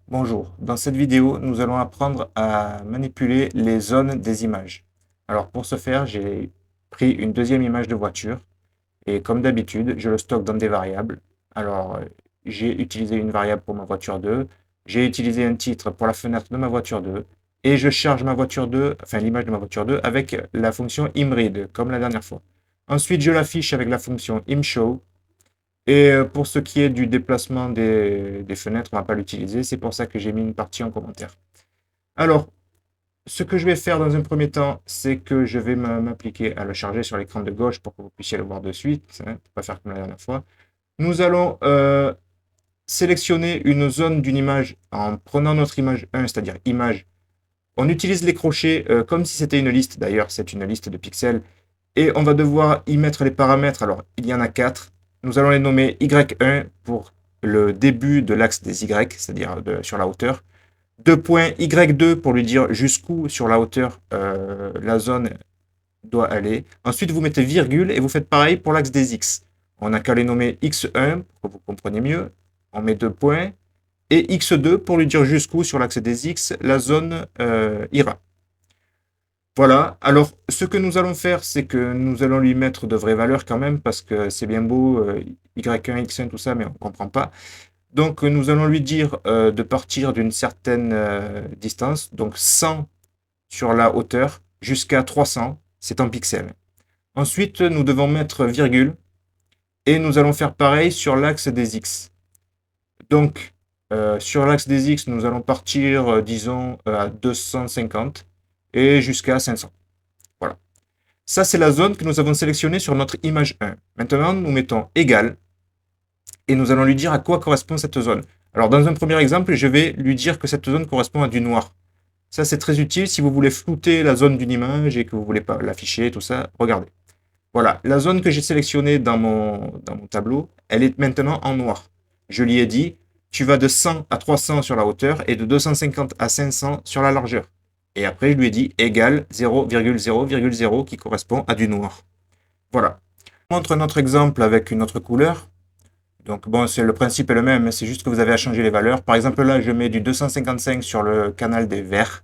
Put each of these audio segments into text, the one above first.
Bonjour, dans cette vidéo, nous allons apprendre à manipuler les zones des images. Alors pour ce faire, j'ai pris une deuxième image de voiture et comme d'habitude, je le stocke dans des variables. Alors j'ai utilisé une variable pour ma voiture 2, j'ai utilisé un titre pour la fenêtre de ma voiture 2 et je charge ma voiture 2, enfin l'image de ma voiture 2 avec la fonction imRead comme la dernière fois. Ensuite, je l'affiche avec la fonction imShow et pour ce qui est du déplacement des fenêtres, on ne va pas l'utiliser. C'est pour ça que j'ai mis une partie en commentaire. Alors, ce que je vais faire dans un premier temps, c'est que je vais m'appliquer à le charger sur l'écran de gauche pour que vous puissiez le voir de suite, hein, pas faire comme la dernière fois. Nous allons sélectionner une zone d'une image en prenant notre image 1, c'est-à-dire image. On utilise les crochets comme si c'était une liste. D'ailleurs, c'est une liste de pixels. Et on va devoir y mettre les paramètres. Alors, il y en a 4. Nous allons les nommer Y1 pour le début de l'axe des Y, c'est-à-dire sur la hauteur. 2 points Y2 pour lui dire jusqu'où sur la hauteur la zone doit aller. Ensuite, vous mettez virgule et vous faites pareil pour l'axe des X. On n'a qu'à les nommer X1 pour que vous compreniez mieux. On met 2 points. Et X2 pour lui dire jusqu'où sur l'axe des X la zone ira. Voilà, alors ce que nous allons faire, c'est que nous allons lui mettre de vraies valeurs quand même, parce que c'est bien beau, Y1, X1, tout ça, mais on ne comprend pas. Donc nous allons lui dire de partir d'une certaine distance, donc 100 sur la hauteur, jusqu'à 300, c'est en pixels. Ensuite, nous devons mettre virgule, et nous allons faire pareil sur l'axe des X. Donc, sur l'axe des X, nous allons partir, disons, à 250, et jusqu'à 500. Voilà. Ça, c'est la zone que nous avons sélectionnée sur notre image 1. Maintenant, nous mettons égal et nous allons lui dire à quoi correspond cette zone. Alors, dans un premier exemple, je vais lui dire que cette zone correspond à du noir. Ça, c'est très utile si vous voulez flouter la zone d'une image et que vous ne voulez pas l'afficher, tout ça. Regardez. Voilà, la zone que j'ai sélectionnée dans mon tableau, elle est maintenant en noir. Je lui ai dit, tu vas de 100 à 300 sur la hauteur et de 250 à 500 sur la largeur. Et après, je lui ai dit égal 0,0,0 qui correspond à du noir. Voilà. Je montre un autre exemple avec une autre couleur. Donc bon, le principe est le même, c'est juste que vous avez à changer les valeurs. Par exemple, là, je mets du 255 sur le canal des verts.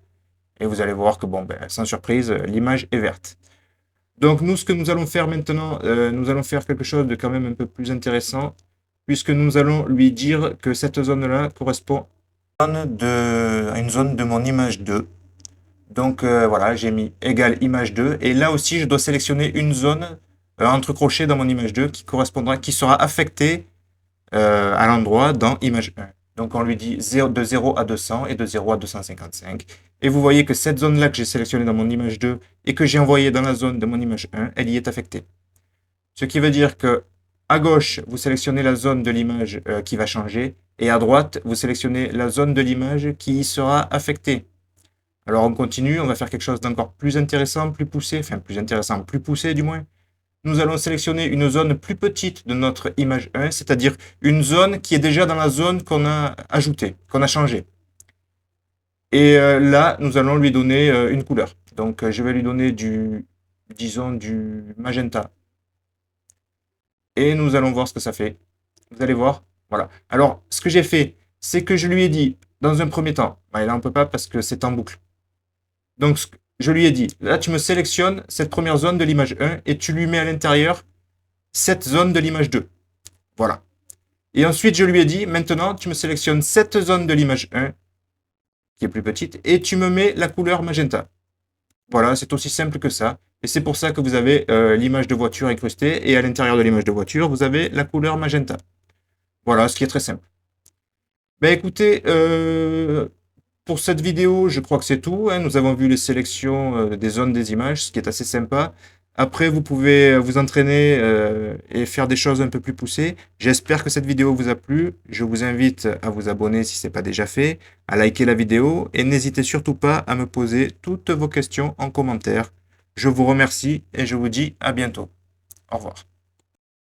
Et vous allez voir que, bon, ben, sans surprise, l'image est verte. Donc nous, ce que nous allons faire maintenant, nous allons faire quelque chose de quand même un peu plus intéressant, puisque nous allons lui dire que cette zone-là correspond à une zone de mon image 2. Donc voilà, j'ai mis égal image 2. Et là aussi, je dois sélectionner une zone entre crochets dans mon image 2 qui sera affectée à l'endroit dans image 1. Donc on lui dit de 0 à 200 et de 0 à 255. Et vous voyez que cette zone-là que j'ai sélectionnée dans mon image 2 et que j'ai envoyée dans la zone de mon image 1, elle y est affectée. Ce qui veut dire que à gauche, vous sélectionnez la zone de l'image qui va changer et à droite, vous sélectionnez la zone de l'image qui y sera affectée. Alors on continue, on va faire quelque chose d'encore plus intéressant, plus poussé, enfin plus intéressant, plus poussé du moins. Nous allons sélectionner une zone plus petite de notre image 1, c'est-à-dire une zone qui est déjà dans la zone qu'on a ajoutée, qu'on a changée. Et là, nous allons lui donner une couleur. Donc je vais lui donner disons, du magenta. Et nous allons voir ce que ça fait. Vous allez voir. Voilà. Alors, ce que j'ai fait, c'est que je lui ai dit, dans un premier temps, là on ne peut pas parce que c'est en boucle. Donc, je lui ai dit, là, tu me sélectionnes cette première zone de l'image 1 et tu lui mets à l'intérieur cette zone de l'image 2. Voilà. Et ensuite, je lui ai dit, maintenant, tu me sélectionnes cette zone de l'image 1, qui est plus petite, et tu me mets la couleur magenta. Voilà, c'est aussi simple que ça. Et c'est pour ça que vous avez l'image de voiture incrustée, et à l'intérieur de l'image de voiture, vous avez la couleur magenta. Voilà, ce qui est très simple. Ben écoutez, pour cette vidéo, je crois que c'est tout, hein. Nous avons vu les sélections des zones des images, ce qui est assez sympa. Après, vous pouvez vous entraîner et faire des choses un peu plus poussées. J'espère que cette vidéo vous a plu. Je vous invite à vous abonner si ce n'est pas déjà fait, à liker la vidéo et n'hésitez surtout pas à me poser toutes vos questions en commentaire. Je vous remercie et je vous dis à bientôt. Au revoir.